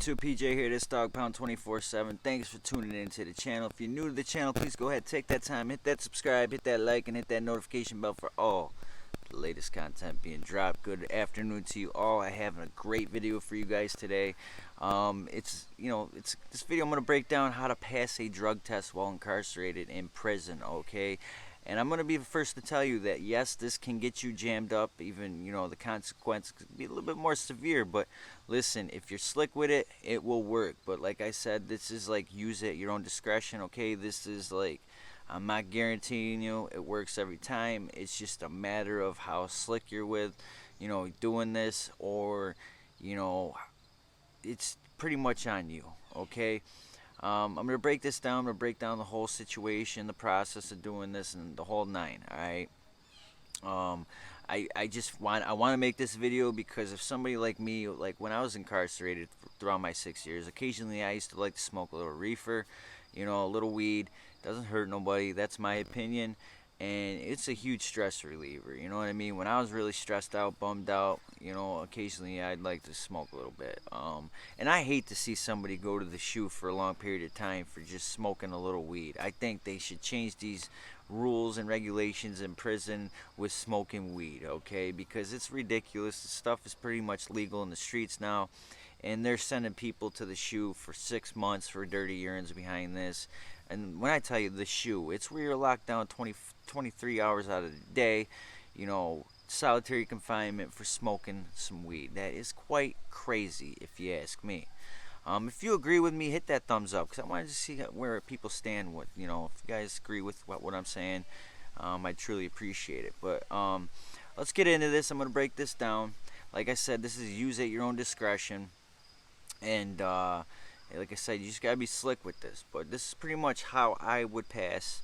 YouTube? PJ here, this Dog Pound 24/7. Thanks for tuning into the channel. If you're new to the channel, please go ahead, take that time, hit that subscribe, hit that like, and hit that notification bell for all the latest content being dropped. Good afternoon to you all. I have a great video for you guys today. It's this video I'm gonna break down how to pass a drug test while incarcerated in prison. Okay. And I'm going to be the first to tell you that, yes, this can get you jammed up. Even, the consequence could be a little bit more severe. But listen, if you're slick with it, it will work. But like I said, this is like use it at your own discretion, okay? This is like, I'm not guaranteeing you it works every time. It's just a matter of how slick you're with, doing this, or, it's pretty much on you, okay? I'm going to break this down. I'm going to break down the whole situation, the process of doing this, and the whole nine, alright? I want to make this video because if somebody like me, like when I was incarcerated throughout my 6 years, occasionally I used to like to smoke a little reefer, a little weed. Doesn't hurt nobody. That's my opinion. And it's a huge stress reliever, you know what I mean? When I was really stressed out, bummed out, occasionally I'd like to smoke a little bit. And I hate to see somebody go to the SHU for a long period of time for just smoking a little weed. I think they should change these rules and regulations in prison with smoking weed, okay? Because it's ridiculous. The stuff is pretty much legal in the streets now. And they're sending people to the SHU for 6 months for dirty urines behind this. And when I tell you the SHU, it's where you're locked down 23 hours out of the day, solitary confinement for smoking some weed. That is quite crazy, if you ask me. If you agree with me, hit that thumbs up, because I wanted to see where people stand with, if you guys agree with what I'm saying, I truly appreciate it. But let's get into this. I'm going to break this down. Like I said, this is use at your own discretion. And like I said, you just gotta be slick with this. But this is pretty much how I would pass,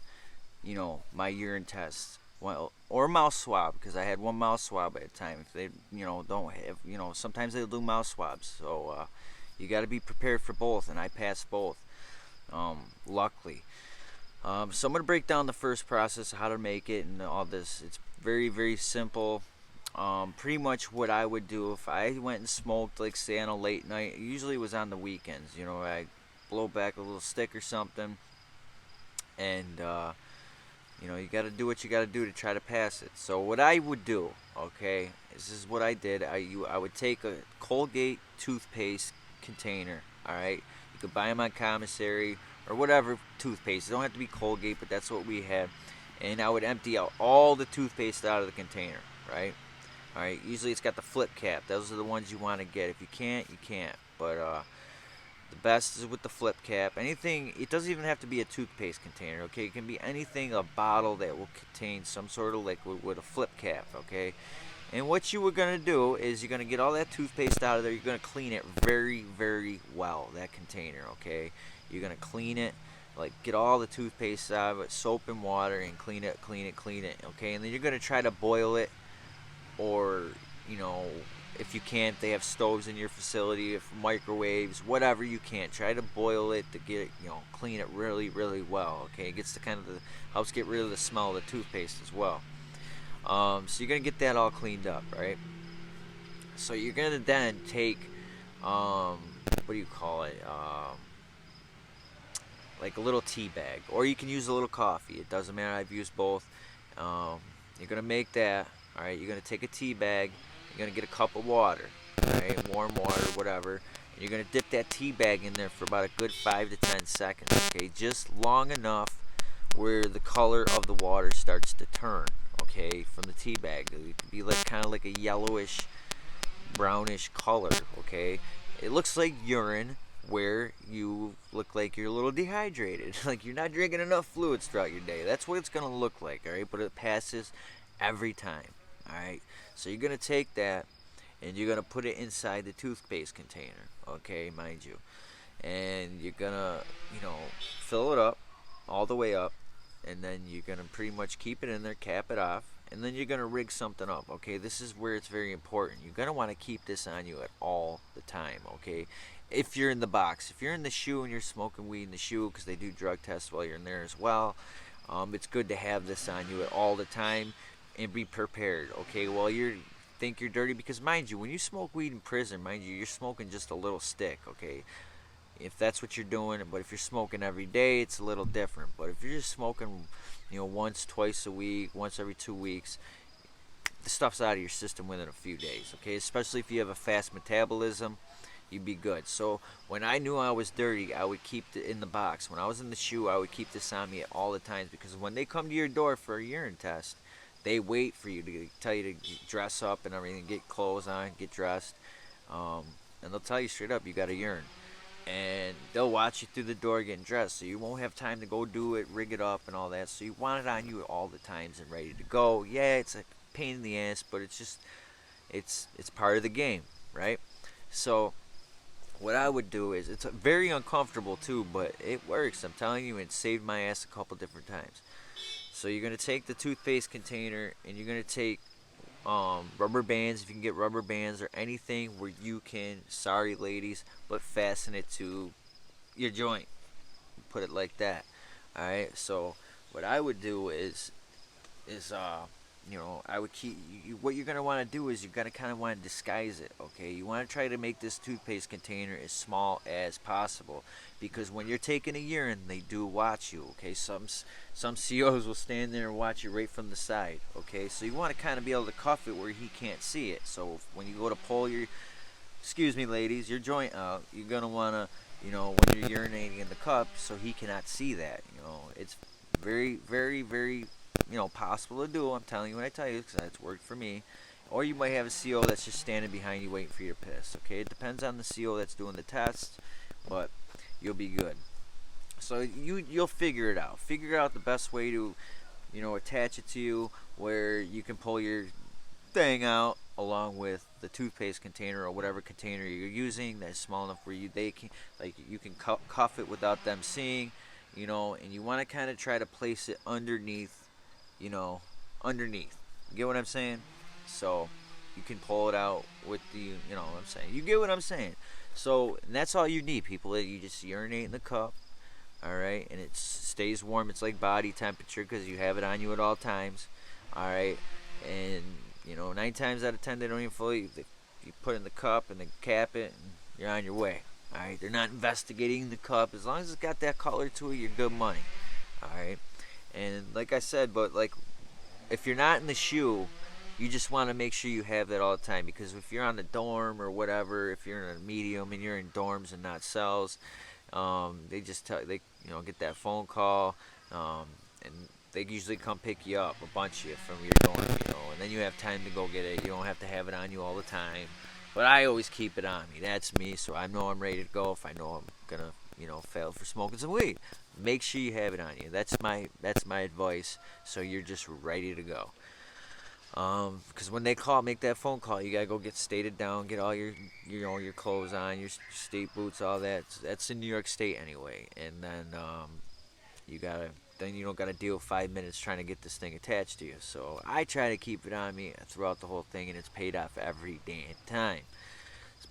my urine test. Well, or mouth swab, because I had one mouth swab at a time. If they, don't have, sometimes they'll do mouth swabs. So you gotta be prepared for both, and I passed both, luckily. So I'm gonna break down the first process, how to make it, and all this. It's very, very simple. Pretty much what I would do if I went and smoked, like say on a late night, usually it was on the weekends, I blow back a little stick or something, and you got to do what you got to do to try to pass it. So what I would do, okay, this is what I did. I would take a Colgate toothpaste container, alright? You could buy them on commissary or whatever toothpaste. It don't have to be Colgate, but that's what we had. And I would empty out all the toothpaste out of the container, right? Alright, usually it's got the flip cap. Those are the ones you want to get. If you can't, you can't. But the best is with the flip cap. Anything, it doesn't even have to be a toothpaste container, okay? It can be anything, a bottle that will contain some sort of liquid with a flip cap, okay? And what you were going to do is you're going to get all that toothpaste out of there. You're going to clean it very, very well, that container, okay? You're going to clean it. Like, get all the toothpaste out of it, soap and water, and clean it, okay? And then you're going to try to boil it. Or, if you can't, they have stoves in your facility, if microwaves, whatever you can. Try to boil it to get it, clean it really, really well, okay? It gets helps get rid of the smell of the toothpaste as well. So you're going to get that all cleaned up, right? So you're going to then take, what do you call it? Like a little tea bag. Or you can use a little coffee. It doesn't matter. I've used both. You're going to make that. Alright, you're going to take a tea bag, you're going to get a cup of water, alright, warm water, whatever, and you're going to dip that tea bag in there for about a good 5 to 10 seconds, okay, just long enough where the color of the water starts to turn, okay, from the tea bag. It could be like kind of like a yellowish, brownish color, okay. It looks like urine where you look like you're a little dehydrated, like you're not drinking enough fluids throughout your day. That's what it's going to look like, alright, but it passes every time. Alright, so you're going to take that and you're going to put it inside the toothpaste container, okay, mind you. And you're going to, fill it up all the way up, and then you're going to pretty much keep it in there, cap it off, and then you're going to rig something up, okay. This is where it's very important. You're going to want to keep this on you at all the time, okay. If you're in the box, if you're in the SHU and you're smoking weed in the SHU, because they do drug tests while you're in there as well, it's good to have this on you at all the time. And be prepared, okay? While you're think you're dirty because, mind you, when you smoke weed in prison, mind you, you're smoking just a little stick, okay? If that's what you're doing, but if you're smoking every day, it's a little different. But if you're just smoking, once, twice a week, once every 2 weeks, the stuff's out of your system within a few days, okay? Especially if you have a fast metabolism, you'd be good. So when I knew I was dirty, I would keep it in the box. When I was in the shoe, I would keep this on me at all the times because when they come to your door for a urine test, they wait for you to tell you to dress up and everything, get clothes on, get dressed, and they'll tell you straight up you got a urine. And they'll watch you through the door getting dressed, so you won't have time to go do it, rig it up, and all that. So you want it on you at all the times and ready to go. Yeah, it's a pain in the ass, but it's just it's part of the game, right? So what I would do is it's very uncomfortable too, but it works. I'm telling you, it saved my ass a couple different times. So you're gonna take the toothpaste container and you're gonna take rubber bands if you can get rubber bands or anything where you can. Sorry, ladies, but fasten it to your joint. Put it like that. All right. So what I would do is I would keep what you're gonna want to do is you're gonna kind of want to disguise it. Okay, you want to try to make this toothpaste container as small as possible because when you're taking a urine, they do watch you. Okay, some COs will stand there and watch you right from the side. Okay, so you want to kind of be able to cuff it where he can't see it. So when you go to pull your, excuse me, ladies, your joint out, you're gonna want to, when you're urinating in the cup, so he cannot see that. It's very, very, very possible to do. I'm telling you what I tell you because that's worked for me. Or you might have a CO that's just standing behind you waiting for you to piss. Okay, it depends on the CO that's doing the test, but you'll be good. So you'll figure it out. Figure out the best way to, attach it to you where you can pull your thing out along with the toothpaste container or whatever container you're using that's small enough where you can cuff it without them seeing, and you want to kind of try to place it underneath, underneath. You get what I'm saying? So you can pull it out with what I'm saying. You get what I'm saying? So and that's all you need, people. You just urinate in the cup, all right, and it stays warm. It's like body temperature because you have it on you at all times, all right. And 9 times out of 10 they don't even fully. You put it in the cup and then cap it, and you're on your way. All right, they're not investigating the cup as long as it's got that color to it. You're good money. All right. And like I said, but like if you're not in the shoe, you just want to make sure you have that all the time because if you're on the dorm or whatever, if you're in a medium and you're in dorms and not cells, they just get that phone call, and they usually come pick you up, a bunch of you from your dorm, and then you have time to go get it. You don't have to have it on you all the time, but I always keep it on me. That's me, so I know I'm ready to go if I know I'm gonna fail for smoking some weed. Make sure you have it on you. That's my advice. So you're just ready to go. Because when they call, make that phone call. You gotta go get stated down, get all your your clothes on, your state boots, all that. That's in New York State anyway. And then you don't gotta deal 5 minutes trying to get this thing attached to you. So I try to keep it on me throughout the whole thing, and it's paid off every damn time.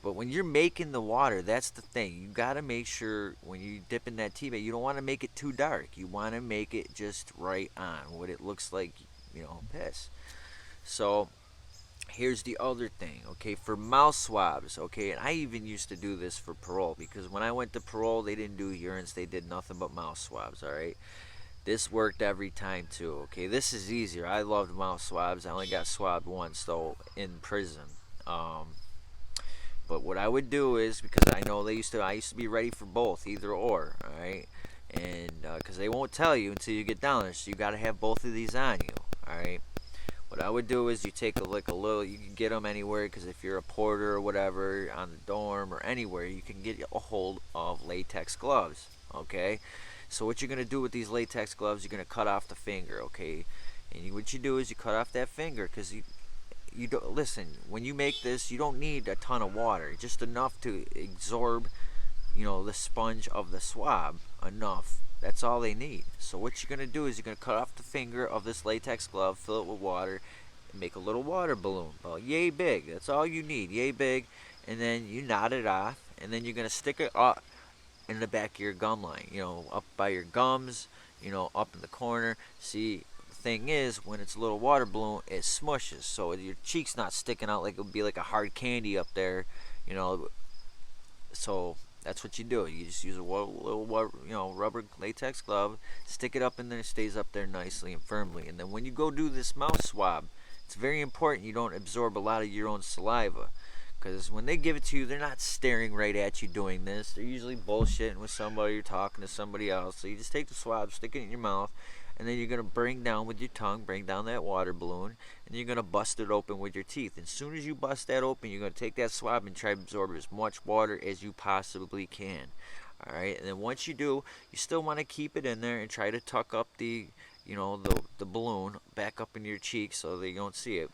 But when you're making the water, that's the thing. You got to make sure when you dip in that tea bag, you don't want to make it too dark. You want to make it just right on what it looks like, piss. So here's the other thing, okay, for mouth swabs, okay, and I even used to do this for parole because when I went to parole, they didn't do urines. They did nothing but mouth swabs, all right? This worked every time too, okay? This is easier. I loved mouth swabs. I only got swabbed once, though, in prison. But what I would do is because I know I used to be ready for both, either or, all right, and because they won't tell you until you get down there, so you got to have both of these on you, all right. What I would do is you take a little. You can get them anywhere because if you're a porter or whatever on the dorm or anywhere, you can get a hold of latex gloves, okay. So what you're gonna do with these latex gloves, you're gonna cut off the finger, okay, and what you do is you cut off that finger because you don't listen when you make this you don't need a ton of water, just enough to absorb the sponge of the swab enough. That's all they need. So what you're going to do is you're going to cut off the finger of this latex glove, fill it with water, and make a little water balloon about yay big. That's all you need, yay big. And then you knot it off, and then you're going to stick it up in the back of your gum line, up by your gums, up in the corner. See, the thing is, when it's a little water balloon, it smushes, so your cheek's not sticking out like it would be like a hard candy up there, you know. So that's what you do. You just use a little rubber latex glove, stick it up in there, it stays up there nicely and firmly. And then when you go do this mouth swab, it's very important you don't absorb a lot of your own saliva. Because when they give it to you, they're not staring right at you doing this. They're usually bullshitting with somebody or talking to somebody else. So you just take the swab, stick it in your mouth, and then you're going to bring down with your tongue, bring down that water balloon, and you're going to bust it open with your teeth. And as soon as you bust that open, you're going to take that swab and try to absorb as much water as you possibly can. All right, and then once you do, you still want to keep it in there and try to tuck up the balloon back up in your cheek so that you don't see it.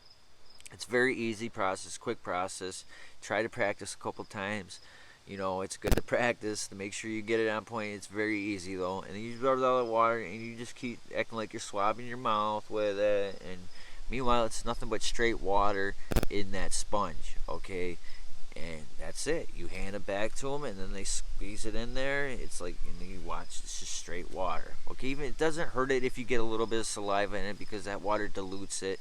It's very easy process, quick process. Try to practice a couple times. It's good to practice to make sure you get it on point. It's very easy though. And then you absorb all the water and you just keep acting like you're swabbing your mouth with it. And meanwhile, it's nothing but straight water in that sponge, okay? And that's it. You hand it back to them and then they squeeze it in there. It's like, and you watch, it's just straight water. Okay, even it doesn't hurt it if you get a little bit of saliva in it because that water dilutes it.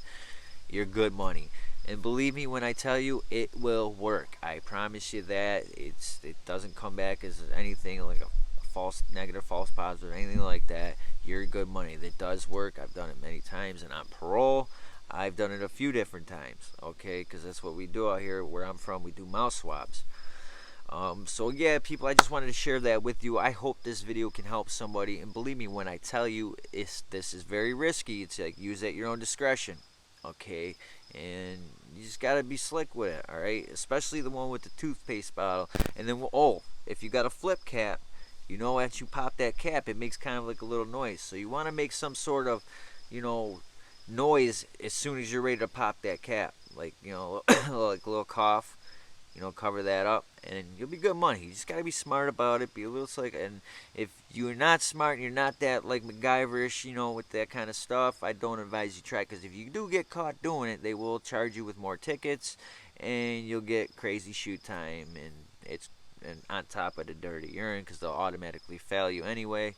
You're good money. And believe me when I tell you, it will work. I promise you that. It doesn't come back as anything like a false negative, false positive, anything like that. You're good money. That does work. I've done it many times, and on parole, I've done it a few different times. Okay, because that's what we do out here where I'm from. We do mouth swabs. So yeah, people, I just wanted to share that with you. I hope this video can help somebody. And believe me when I tell you, this is very risky. It's like use at your own discretion. Okay, and you just gotta be slick with it, all right? Especially the one with the toothpaste bottle. And then, if you got a flip cap, as you pop that cap, it makes kind of like a little noise. So you want to make some sort of, noise as soon as you're ready to pop that cap, like like a little cough. Cover that up, and you'll be good money. You just gotta be smart about it. Be a little slick, and if you're not smart and you're not that like MacGyverish, with that kind of stuff, I don't advise you try. Because if you do get caught doing it, they will charge you with more tickets, and you'll get crazy shoot time, and on top of the dirty urine, because they'll automatically fail you anyway,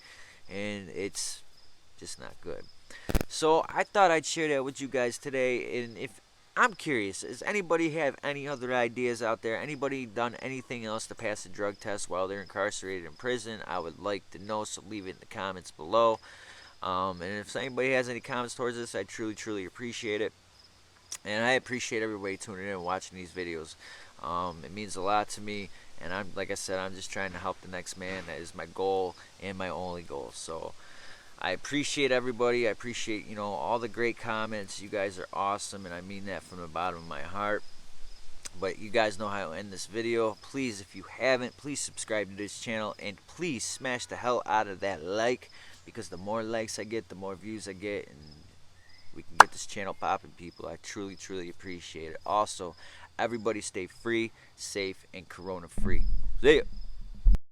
and it's just not good. So I thought I'd share that with you guys today, and if I'm curious, does anybody have any other ideas out there? Anybody done anything else to pass a drug test while they're incarcerated in prison? I would like to know, so leave it in the comments below. And if anybody has any comments towards this, I truly, truly appreciate it. And I appreciate everybody tuning in and watching these videos. It means a lot to me. And like I said, I'm just trying to help the next man. That is my goal and my only goal. So I appreciate everybody. I appreciate, all the great comments. You guys are awesome, and I mean that from the bottom of my heart. But you guys know how to end this video. Please, if you haven't, please subscribe to this channel, and please smash the hell out of that like, because the more likes I get, the more views I get, and we can get this channel popping, people. I truly, truly appreciate it. Also, everybody stay free, safe, and corona free. See ya.